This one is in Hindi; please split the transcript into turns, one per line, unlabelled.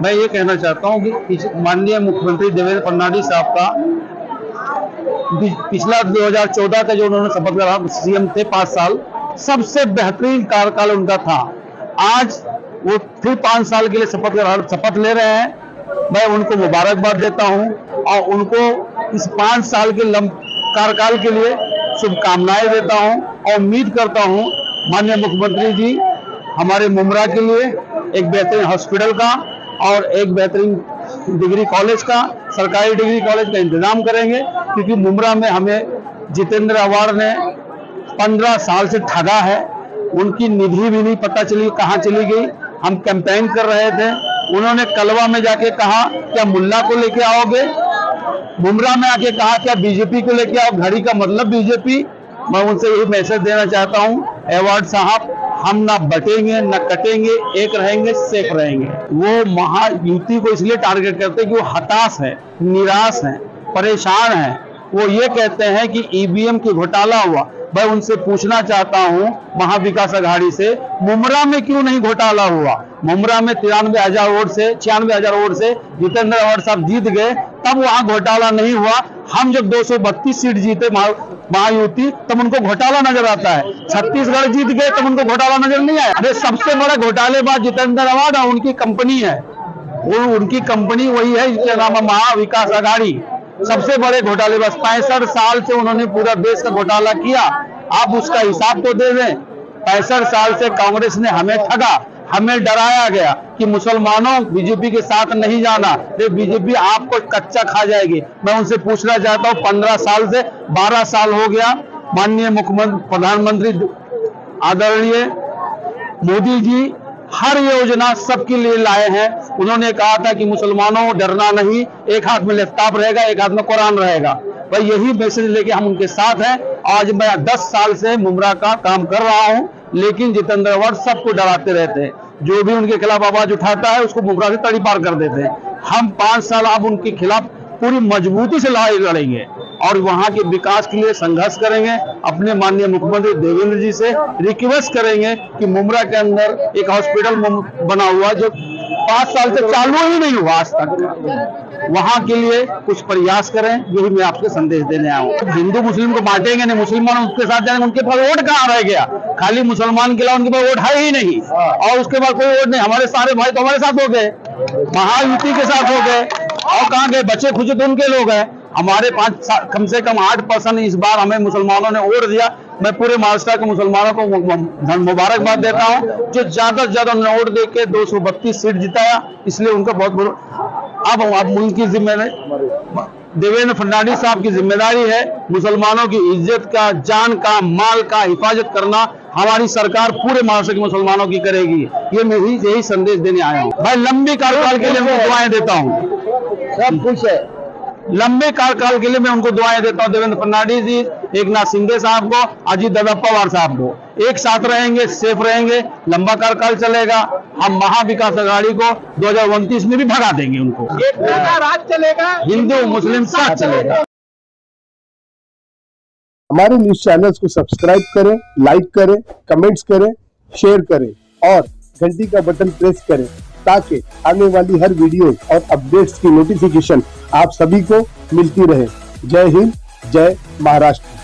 मैं ये कहना चाहता हूँ कि माननीय मुख्यमंत्री देवेंद्र फडणवीस साहब का पिछला 2014 का जो उन्होंने शपथ लिया, सीएम थे 5 साल, सबसे बेहतरीन कार्यकाल उनका था। आज वो फिर 5 साल के लिए शपथ ले रहे हैं। मैं उनको मुबारकबाद देता हूं और उनको इस 5 साल के कार्यकाल के लिए शुभकामनाएं देता हूं और उम्मीद करता हूं माननीय मुख्यमंत्री जी हमारे मुमरा के लिए एक बेहतरीन हॉस्पिटल का और एक बेहतरीन डिग्री कॉलेज का, सरकारी डिग्री कॉलेज का इंतजाम करेंगे, क्योंकि मुमरा में हमें जितेंद्र अवार्ड ने 15 साल से ठगा है। उनकी निधि भी नहीं पता चली कहाँ चली गई। हम कैंपेन कर रहे थे, उन्होंने कलवा में जाके कहा क्या मुल्ला को लेके आओगे, मुमरा में आके कहा क्या बीजेपी को लेके आओ, घड़ी का मतलब बीजेपी। मैं उनसे यही मैसेज देना चाहता हूं, अवार्ड साहब, हम ना बटेंगे ना कटेंगे, एक रहेंगे, सेफ रहेंगे। वो महायुति को इसलिए टारगेट करते हैं कि वो हताश है, निराश है, परेशान है। वो ये कहते हैं कि ईवीएम की घोटाला हुआ। मैं उनसे पूछना चाहता हूं महाविकास अघाड़ी से, मुमरा में क्यों नहीं घोटाला हुआ? मुमरा में 96,000 वोट से जितेंद्र अवार्ड साहब जीत गए, तब वहां घोटाला नहीं हुआ। हम जब 232 सीट जीते महायुति, तब उनको घोटाला नजर आता है। छत्तीसगढ़ जीत गए तब उनको घोटाला नजर नहीं आया। अरे सबसे बड़ा घोटालेबाज जितेंद्र अवार्ड और उनकी कंपनी है, उनकी कंपनी वही है जिसका नाम है महाविकास अघाड़ी। सबसे बड़े घोटालेबाज, 65 साल से उन्होंने पूरा देश का घोटाला किया। आप उसका हिसाब तो दे दें। 65 साल से कांग्रेस ने हमें ठगा, हमें डराया गया कि मुसलमानों बीजेपी के साथ नहीं जाना, तो बीजेपी आपको कच्चा खा जाएगी। मैं उनसे पूछना चाहता हूं, 15 साल से 12 साल हो गया, माननीय मुख्यमंत्री प्रधानमंत्री आदरणीय मोदी जी हर योजना सबके लिए लाए हैं। उन्होंने कहा था कि मुसलमानों को डरना नहीं, एक हाथ में लैपटॉप रहेगा, एक हाथ में कुरान रहेगा। भाई यही मैसेज लेके हम उनके साथ हैं। आज मैं 10 साल से मुमरा का काम कर रहा हूं, लेकिन जितेंद्र अवार्ड सबको डराते रहते हैं। जो भी उनके खिलाफ आवाज उठाता है उसको मुमरा से तड़ी पार कर देते हैं। हम 5 साल अब उनके खिलाफ पूरी मजबूती से लड़ाई लड़ेंगे और वहां के विकास के लिए संघर्ष करेंगे। अपने माननीय मुख्यमंत्री देवेंद्र जी से रिक्वेस्ट करेंगे कि मुमरा के अंदर एक हॉस्पिटल बना हुआ जो 5 साल से चालू ही नहीं हुआ आज तक, वहां के लिए कुछ प्रयास करें। यही मैं आपके संदेश देने आया हूँ। हिंदू मुस्लिम को बांटेंगे नहीं, मुसलमान उसके साथ जाएंगे, उनके पास वोट कहाँ रह गया? खाली मुसलमान के अलावा उनके पास वोट है ही नहीं, और उसके बाद कोई वोट नहीं। हमारे सारे भाई तो हमारे साथ हो गए, महायुति के साथ हो गए, और कहाँ गए? बच्चे खुद तो उनके लोग हैं। हमारे 5 कम से कम 8% इस बार हमें मुसलमानों ने वोट दिया। मैं पूरे महाराष्ट्र के मुसलमानों को मुबारकबाद देता हूं, जो ज्यादा से ज्यादा वोट देके 232 सीट जिताया, इसलिए उनका बहुत बहुत। अब उनकी जिम्मेदारी देवेंद्र फडणवीस साहब की जिम्मेदारी है मुसलमानों की इज्जत का, जान का, माल का हिफाजत करना। हमारी सरकार पूरे महाराष्ट्र के मुसलमानों की करेगी। ये मैं यही संदेश देने आया हूँ। भाई लंबी कार्यकाल के लिए मैं दुआएं देता हूँ, सब कुछ है। लंबे कार्यकाल के लिए मैं उनको दुआएं देता हूं। देवेंद्र फडणवीस जी, एकनाथ शिंदे साहब को, अजीत दादा पवार साहब को, एक साथ रहेंगे, सेफ रहेंगे, लंबा कार्यकाल चलेगा। हम महाविकास अघाड़ी को 2029 में भी भगा देंगे। उनको एक राज चलेगा, हिंदू मुस्लिम साथ चलेगा।
हमारे न्यूज चैनल्स को सब्सक्राइब करें, लाइक करें, कमेंट्स करें, शेयर करें और घंटी का बटन प्रेस करें, ताकि आने वाली हर वीडियो और अपडेट्स की नोटिफिकेशन आप सभी को मिलती रहे। जय हिंद, जय महाराष्ट्र।